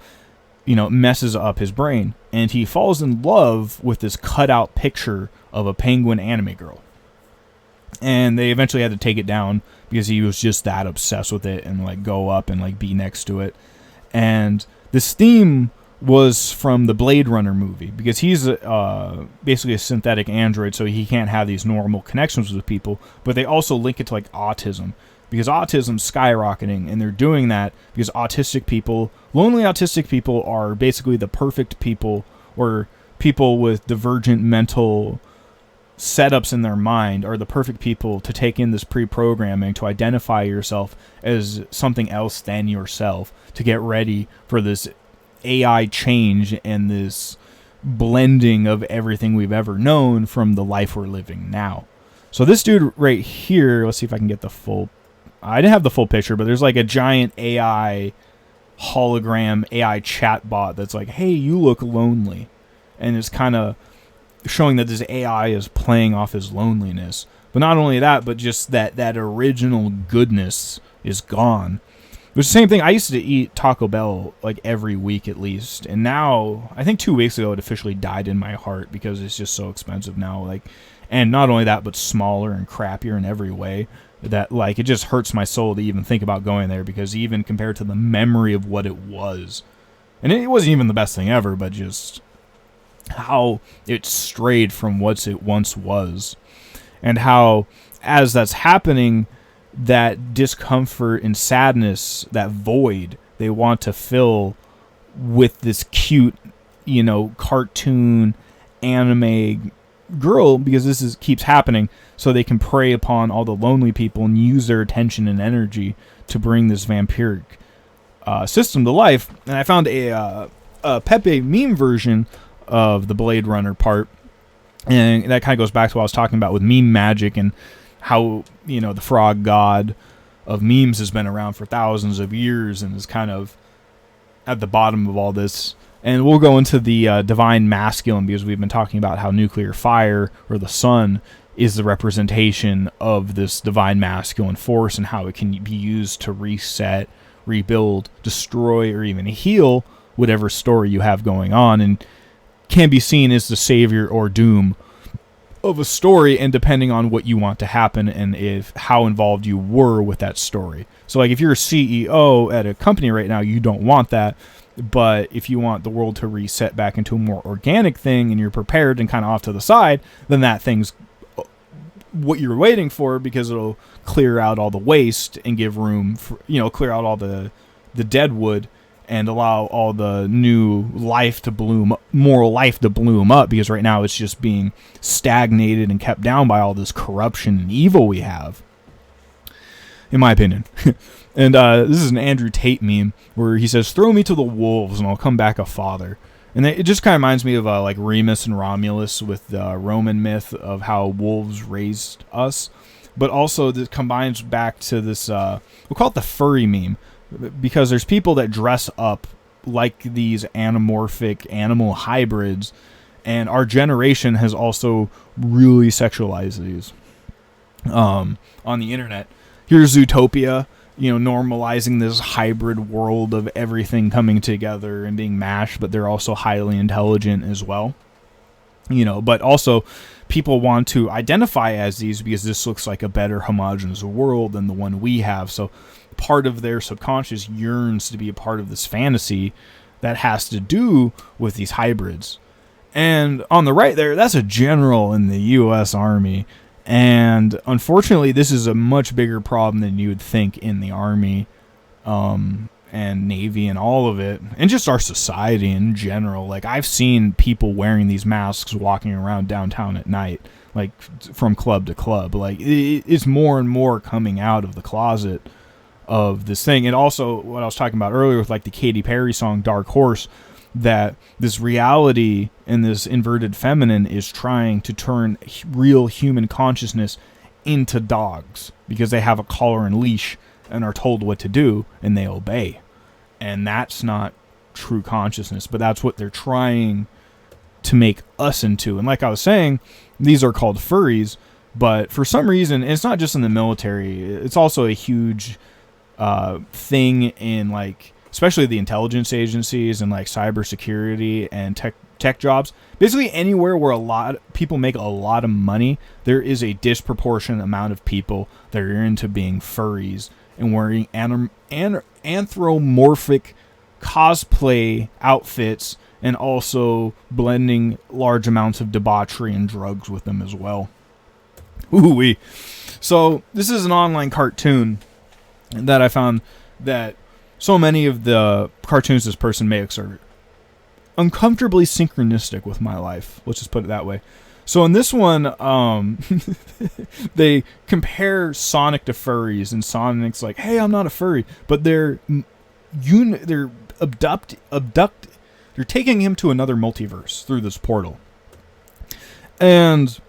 it messes up his brain. And he falls in love with this cutout picture of a penguin anime girl. And they eventually had to take it down because he was just that obsessed with it, and like go up and like be next to it. And this theme was from the Blade Runner movie, because he's basically a synthetic android, so he can't have these normal connections with people. But they also link it to like autism, because autism's skyrocketing, and they're doing that because lonely autistic people are basically the perfect people, or people with divergent mental setups in their mind are the perfect people to take in this pre-programming, to identify yourself as something else than yourself, to get ready for this AI change and this blending of everything we've ever known from the life we're living now. So this dude right here, let's see if I can get I didn't have the full picture, but there's like a giant AI hologram AI chatbot that's like, hey, you look lonely. And it's kind of showing that this AI is playing off his loneliness. But not only that, but just that original goodness is gone. It's the same thing. I used to eat Taco Bell like every week at least, and now I think 2 weeks ago it officially died in my heart because it's just so expensive now. Like, and not only that, but smaller and crappier in every way. That like it just hurts my soul to even think about going there, because even compared to the memory of what it was, and it wasn't even the best thing ever, but just how it strayed from what it once was, and how as that's happening, that discomfort and sadness, that void, they want to fill with this cute, cartoon anime girl, because this keeps happening, so they can prey upon all the lonely people and use their attention and energy to bring this vampiric system to life. And I found a Pepe meme version of the Blade Runner part, and that kind of goes back to what I was talking about with meme magic, and how the frog god of memes has been around for thousands of years and is kind of at the bottom of all this. And we'll go into the divine masculine, because we've been talking about how nuclear fire, or the sun, is the representation of this divine masculine force, and how it can be used to reset, rebuild, destroy, or even heal whatever story you have going on, and can be seen as the savior or doom of a story, and depending on what you want to happen and how involved you were with that story. So like if you're a CEO at a company right now, you don't want that. But if you want the world to reset back into a more organic thing, and you're prepared and kind of off to the side, then that thing's what you're waiting for, because it'll clear out all the waste and give room for, clear out all the dead wood, and allow all the new life to bloom, moral life to bloom up, because right now it's just being stagnated and kept down by all this corruption and evil we have, in my opinion. And this is an Andrew Tate meme where he says, "Throw me to the wolves and I'll come back a father." And it just kind of reminds me of like Remus and Romulus with the Roman myth of how wolves raised us. But also this combines back to this, we'll call it the furry meme, because there's people that dress up like these anamorphic animal hybrids, and our generation has also really sexualized these on the internet. Here's Zootopia, normalizing this hybrid world of everything coming together and being mashed, but they're also highly intelligent as well. But also people want to identify as these because this looks like a better homogeneous world than the one we have. So part of their subconscious yearns to be a part of this fantasy that has to do with these hybrids. And on the right there, that's a general in the U.S. Army. And unfortunately, this is a much bigger problem than you would think in the Army and Navy and all of it, and just our society in general. Like, I've seen people wearing these masks walking around downtown at night, like from club to club. Like, it's more and more coming out of the closet of this thing. And also what I was talking about earlier with like the Katy Perry song Dark Horse, that this reality and this inverted feminine is trying to turn real human consciousness into dogs, because they have a collar and leash and are told what to do and they obey. And that's not true consciousness, but that's what they're trying to make us into. And like I was saying, these are called furries, but for some reason, it's not just in the military, it's also a huge thing in like, especially the intelligence agencies and like cybersecurity and tech jobs. Basically anywhere where a lot of people make a lot of money, there is a disproportionate amount of people that are into being furries and wearing anthropomorphic cosplay outfits, and also blending large amounts of debauchery and drugs with them as well. Ooh-wee. So this is an online cartoon that I found that so many of the cartoons this person makes are uncomfortably synchronistic with my life. Let's just put it that way. So in this one, they compare Sonic to furries, and Sonic's like, "Hey, I'm not a furry," but they're taking him to another multiverse through this portal. And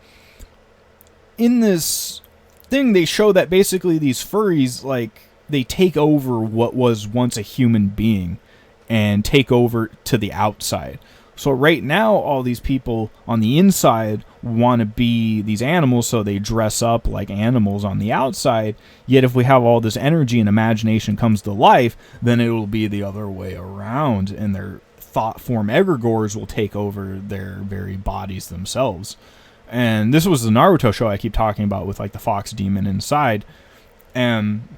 in this thing, they show that basically these furries, like, they take over what was once a human being and take over to the outside. So right now, all these people on the inside want to be these animals, so they dress up like animals on the outside. Yet if we have all this energy and imagination comes to life, then it will be the other way around, and their thought form egregores will take over their very bodies themselves. And this was the Naruto show I keep talking about with like the fox demon inside. And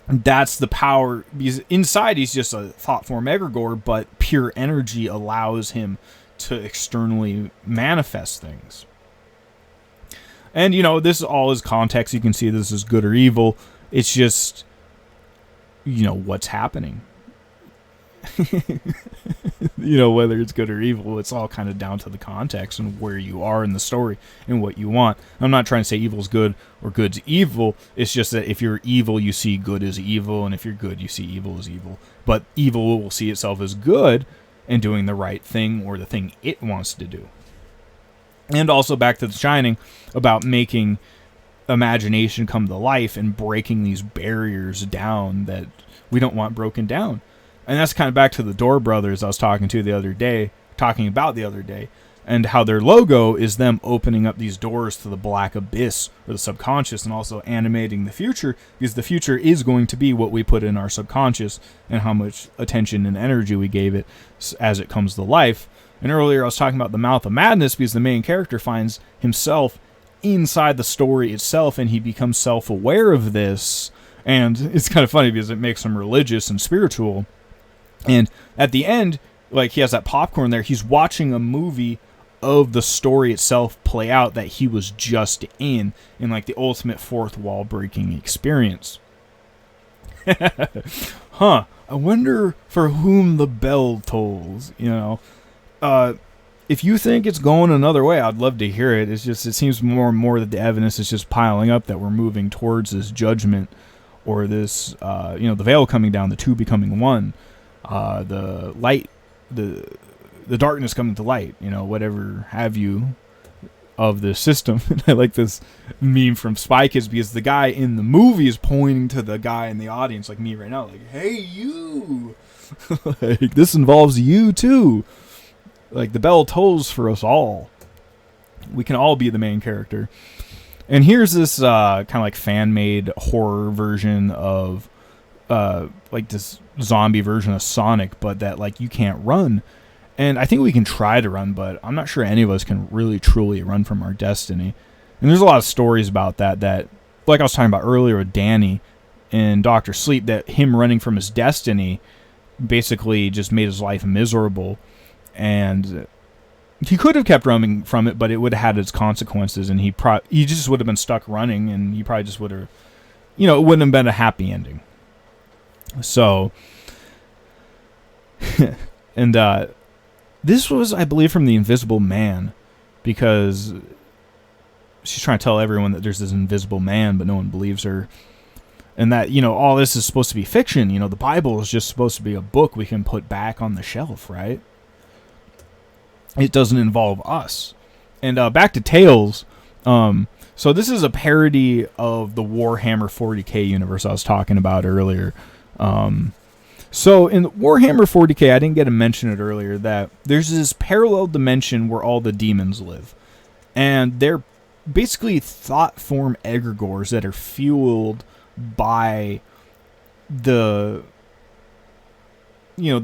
that's the power, because inside he's just a thought form egregore, but pure energy allows him to externally manifest things. And this all is context. You can see this is good or evil. It's just what's happening. Whether it's good or evil, it's all kind of down to the context and where you are in the story and what you want. I'm not trying to say evil's good or good's evil. It's just that if you're evil, you see good as evil, and if you're good, you see evil as evil. But evil will see itself as good and doing the right thing, or the thing it wants to do. And also back to The Shining, about making imagination come to life and breaking these barriers down that we don't want broken down. And that's kind of back to the Door Brothers I was talking about the other day, and how their logo is them opening up these doors to the black abyss or the subconscious, and also animating the future, because the future is going to be what we put in our subconscious and how much attention and energy we gave it as it comes to life. And earlier I was talking about the Mouth of Madness, because the main character finds himself inside the story itself, and he becomes self-aware of this. And it's kind of funny because it makes him religious and spiritual. And at the end, like, he has that popcorn there, he's watching a movie of the story itself play out that he was just in like the ultimate fourth wall breaking experience. I wonder for whom the bell tolls, you know. If you think it's going another way, I'd love to hear it. It's just, it seems more and more that the evidence is just piling up that we're moving towards this judgment, or this, the veil coming down, the two becoming one, the light, the darkness coming to light, whatever have you of the system. I like this meme from Spy Kids, because the guy in the movie is pointing to the guy in the audience, like me right now, like, hey, you, like, this involves you too. Like, the bell tolls for us all. We can all be the main character. And here's this kind of like fan-made horror version of like this zombie version of Sonic, but that, like, you can't run. And I think we can try to run, but I'm not sure any of us can really truly run from our destiny. And there's a lot of stories about that, like I was talking about earlier with Danny in Dr. Sleep, that him running from his destiny basically just made his life miserable. And he could have kept running from it, but it would have had its consequences, and he just would have been stuck running, and he probably just would have, it wouldn't have been a happy ending. So, and this was, I believe, from The Invisible Man, because she's trying to tell everyone that there's this invisible man, but no one believes her. And that, all this is supposed to be fiction. The Bible is just supposed to be a book we can put back on the shelf, right? It doesn't involve us. And back to Tales. So this is a parody of the Warhammer 40k universe I was talking about earlier. So in Warhammer 40k, I didn't get to mention it earlier, that there's this parallel dimension where all the demons live. And they're basically thought form egregores that are fueled by the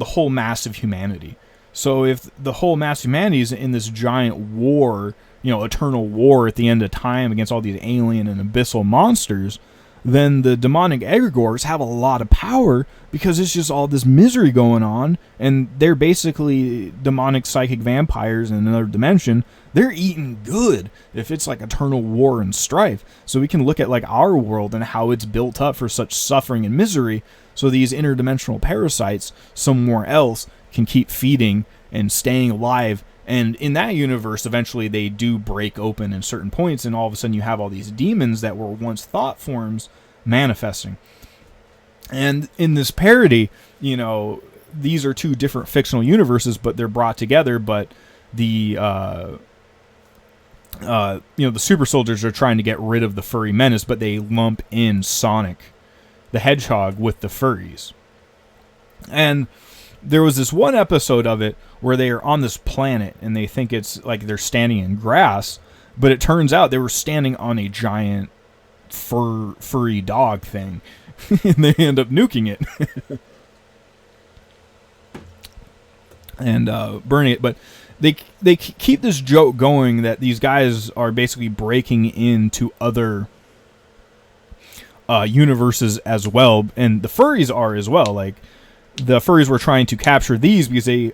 whole mass of humanity. So if the whole mass of humanity is in this giant war, eternal war at the end of time against all these alien and abyssal monsters, then the demonic egregores have a lot of power, because it's just all this misery going on, and they're basically demonic psychic vampires in another dimension. They're eating good if it's like eternal war and strife. So we can look at like our world and how it's built up for such suffering and misery, so these interdimensional parasites somewhere else can keep feeding and staying alive. And in that universe, eventually they do break open in certain points, and all of a sudden you have all these demons that were once thought forms manifesting. And in this parody, these are two different fictional universes, but they're brought together. But the the super soldiers are trying to get rid of the furry menace, but they lump in Sonic the Hedgehog with the furries. And there was this one episode of it where they are on this planet, and they think it's like they're standing in grass, but it turns out they were standing on a giant furry dog thing, and they end up nuking it and burning it. But they keep this joke going that these guys are basically breaking into other universes as well, and the furries are as well. Like, the furries were trying to capture these because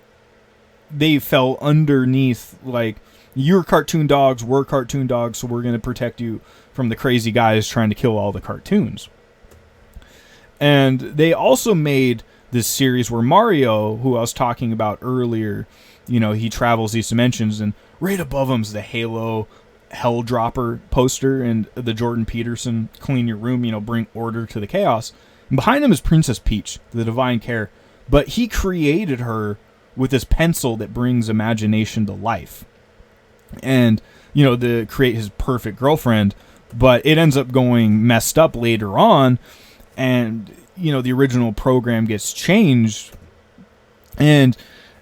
they fell underneath, like, you're cartoon dogs, we're cartoon dogs, so we're going to protect you from the crazy guys trying to kill all the cartoons. And they also made this series where Mario, who I was talking about earlier, he travels these dimensions, and right above him is the Halo Helldropper poster and the Jordan Peterson clean your room, bring order to the chaos. And behind him is Princess Peach, the divine care. But he created her with this pencil that brings imagination to life. And, to create his perfect girlfriend. But it ends up going messed up later on. And, the original program gets changed And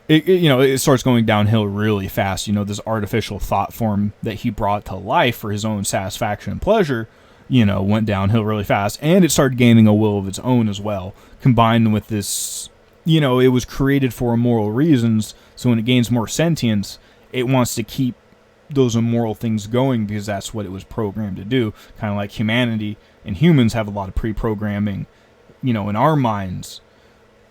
it starts going downhill really fast. This artificial thought form that he brought to life for his own satisfaction and pleasure, went downhill really fast. And it started gaining a will of its own as well, combined with this, it was created for immoral reasons. So when it gains more sentience, it wants to keep those immoral things going because that's what it was programmed to do. Kind of like humanity and humans have a lot of pre-programming, in our minds,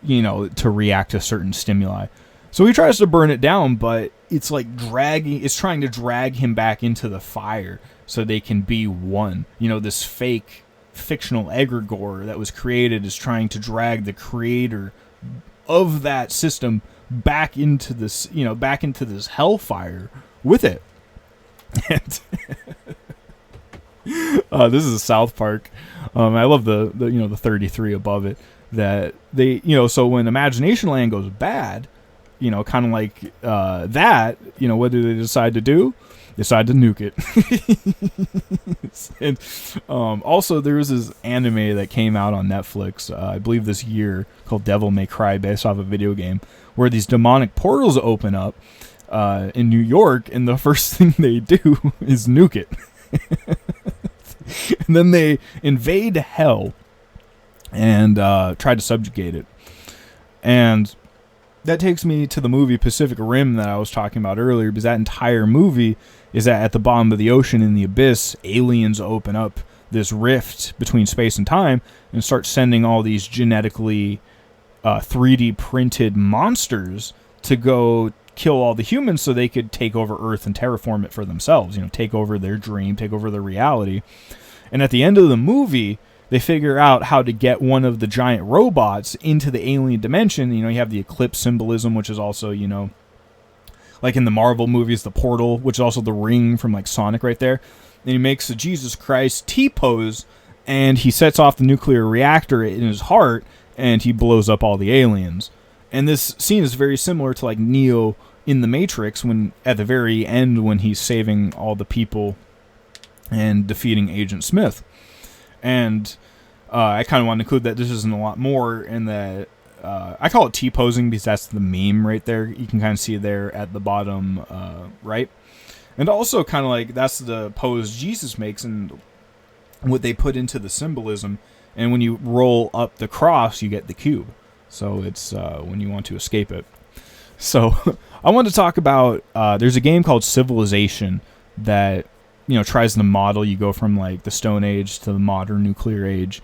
to react to certain stimuli. So he tries to burn it down, but it's like it's trying to drag him back into the fire so they can be one. This fake fictional egregore that was created is trying to drag the creator of that system back into this, back into this hellfire with it. And this is South Park. I love the 33 above it that they, so when Imagination Land goes bad, kind of like that, what do they decide to do? Decide to nuke it. And also there was this anime that came out on Netflix, I believe this year, called Devil May Cry, based off a video game, where these demonic portals open up in New York, and the first thing they do is nuke it. And then they invade hell and try to subjugate it. And that takes me to the movie Pacific Rim that I was talking about earlier, because that entire movie is that at the bottom of the ocean in the abyss, aliens open up this rift between space and time and start sending all these genetically 3D printed monsters to go kill all the humans so they could take over Earth and terraform it for themselves, take over their dream, take over their reality. And at the end of the movie, they figure out how to get one of the giant robots into the alien dimension. You have the eclipse symbolism, which is also, like in the Marvel movies, the portal, which is also the ring from like Sonic right there. And he makes the Jesus Christ T-pose, and he sets off the nuclear reactor in his heart, and he blows up all the aliens. And this scene is very similar to like Neo in the Matrix, when at the very end when he's saving all the people and defeating Agent Smith. And I kind of want to include that this isn't a lot more, in that I call it T-posing because that's the meme right there. You can kind of see there at the bottom right. And also kind of like that's the pose Jesus makes and what they put into the symbolism. And when you roll up the cross, you get the cube. So it's when you want to escape it. So I want to talk about, there's a game called Civilization that, tries to model, you go from like the Stone Age to the modern nuclear age.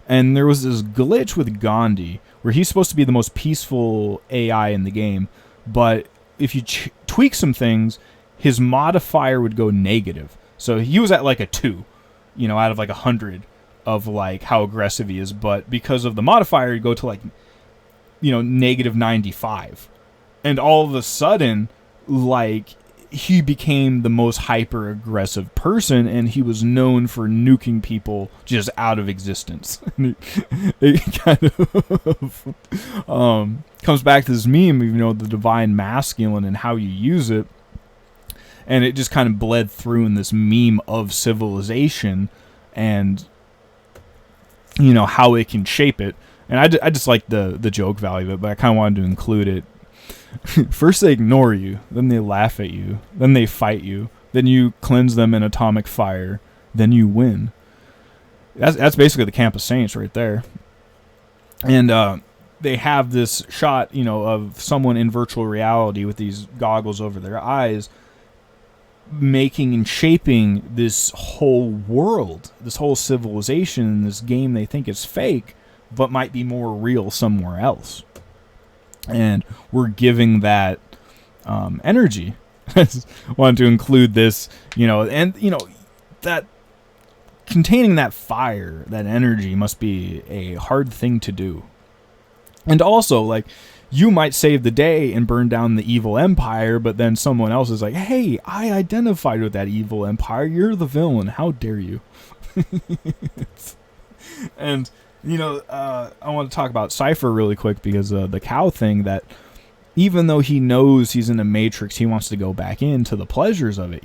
And there was this glitch with Gandhi where he's supposed to be the most peaceful AI in the game. But if you tweak some things, his modifier would go negative. So he was at like a 2, out of like 100 of like how aggressive he is. But because of the modifier, he'd go to like, negative 95. And all of a sudden, like, he became the most hyper-aggressive person, and he was known for nuking people just out of existence. It kind of comes back to this meme, the divine masculine and how you use it. And it just kind of bled through in this meme of civilization and, how it can shape it. And I just like the joke value of it, but I kind of wanted to include it. First they ignore you, then they laugh at you, then they fight you, then you cleanse them in atomic fire, then you win. That's basically the Camp of Saints right there. And they have this shot, of someone in virtual reality with these goggles over their eyes, making and shaping this whole world, this whole civilization, this game they think is fake, but might be more real somewhere else. And we're giving that energy. I wanted to include this, and, that containing that fire, that energy must be a hard thing to do. And also, like, you might save the day and burn down the evil empire, but then someone else is like, hey, I identified with that evil empire. You're the villain. How dare you? And I want to talk about Cypher really quick because the cow thing, that even though he knows he's in a matrix, he wants to go back into the pleasures of it.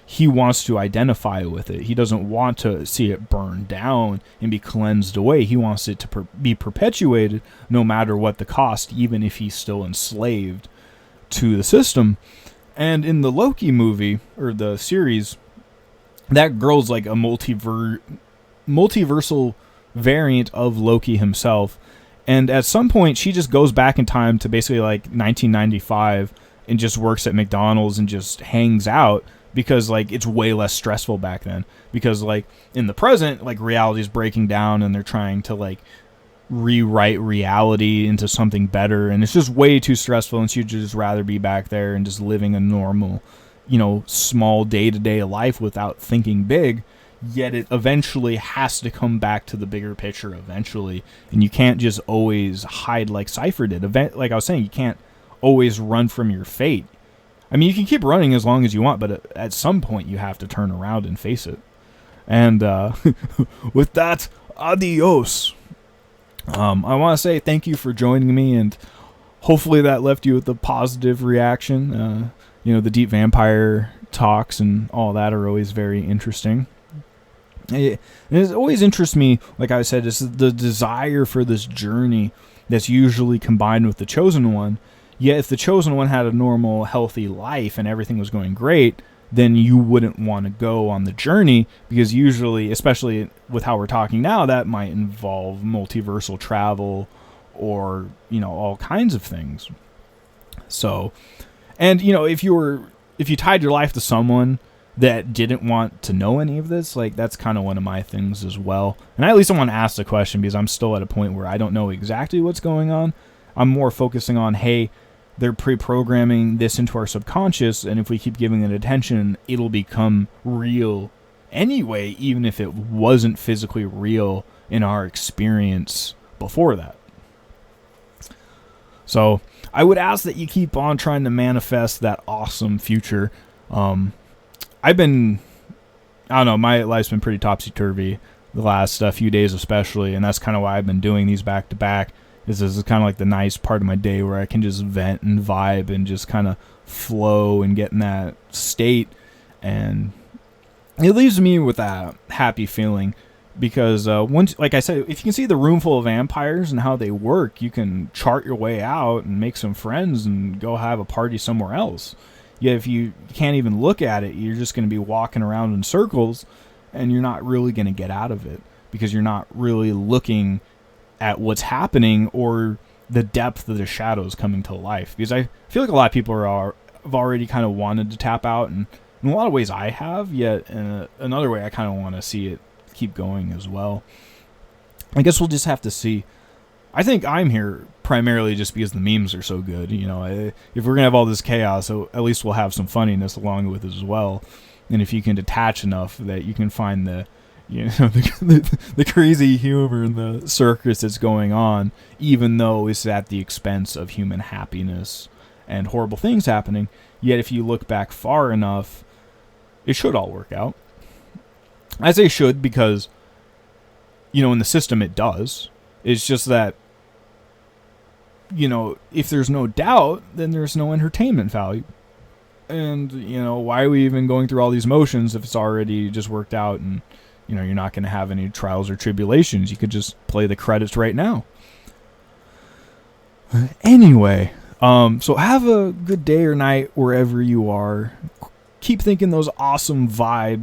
he wants to identify with it. He doesn't want to see it burn down and be cleansed away. He wants it to be perpetuated no matter what the cost, even if he's still enslaved to the system. And in the Loki movie, or the series, that girl's like a multiversal variant of Loki himself. And at some point, she just goes back in time to basically like 1995 and just works at McDonald's and just hangs out, because like it's way less stressful back then. Because like in the present, like reality is breaking down and they're trying to like rewrite reality into something better, and it's just way too stressful, and she'd just rather be back there and just living a normal, small day-to-day life without thinking big. Yet it eventually has to come back to the bigger picture eventually, and you can't just always hide like Cypher did. Like I was saying, you can't always run from your fate. I mean, you can keep running as long as you want, but at some point you have to turn around and face it. And with that, adios. I want to say thank you for joining me, and hopefully that left you with a positive reaction. The deep vampire talks and all that are always very interesting. It always interests me, like I said, is the desire for this journey that's usually combined with the Chosen One. Yet if the Chosen One had a normal, healthy life and everything was going great, then you wouldn't want to go on the journey, because usually, especially with how we're talking now, that might involve multiversal travel or, all kinds of things. So, and, if you tied your life to someone that didn't want to know any of this, like that's kind of one of my things as well. And I at least want to ask the question, because I'm still at a point where I don't know exactly what's going on. I'm more focusing on, hey, they're pre-programming this into our subconscious, and if we keep giving it attention, it'll become real anyway, even if it wasn't physically real in our experience before that. So I would ask that you keep on trying to manifest that awesome future. My life's been pretty topsy-turvy the last few days especially, and that's kind of why I've been doing these back-to-back. This is kind of like the nice part of my day where I can just vent and vibe and just kind of flow and get in that state. And it leaves me with a happy feeling, because once, like I said, if you can see the room full of vampires and how they work, you can chart your way out and make some friends and go have a party somewhere else. Yet if you can't even look at it, you're just going to be walking around in circles, and you're not really going to get out of it, because you're not really looking at what's happening or the depth of the shadows coming to life. Because I feel like a lot of people have already kind of wanted to tap out, and in a lot of ways I have, yet in another way I kind of want to see it keep going as well. I guess we'll just have to see. I think I'm here primarily just because the memes are so good. If we're going to have all this chaos, so at least we'll have some funniness along with it as well. And if you can detach enough that you can find the crazy humor in the circus that's going on, even though it's at the expense of human happiness and horrible things happening. Yet if you look back far enough, it should all work out. I say should because, in the system it does. It's just that, if there's no doubt, then there's no entertainment value. And, why are we even going through all these motions if it's already just worked out, and you're not going to have any trials or tribulations. You could just play the credits right now. Anyway, so have a good day or night wherever you are. Keep thinking those awesome vibes.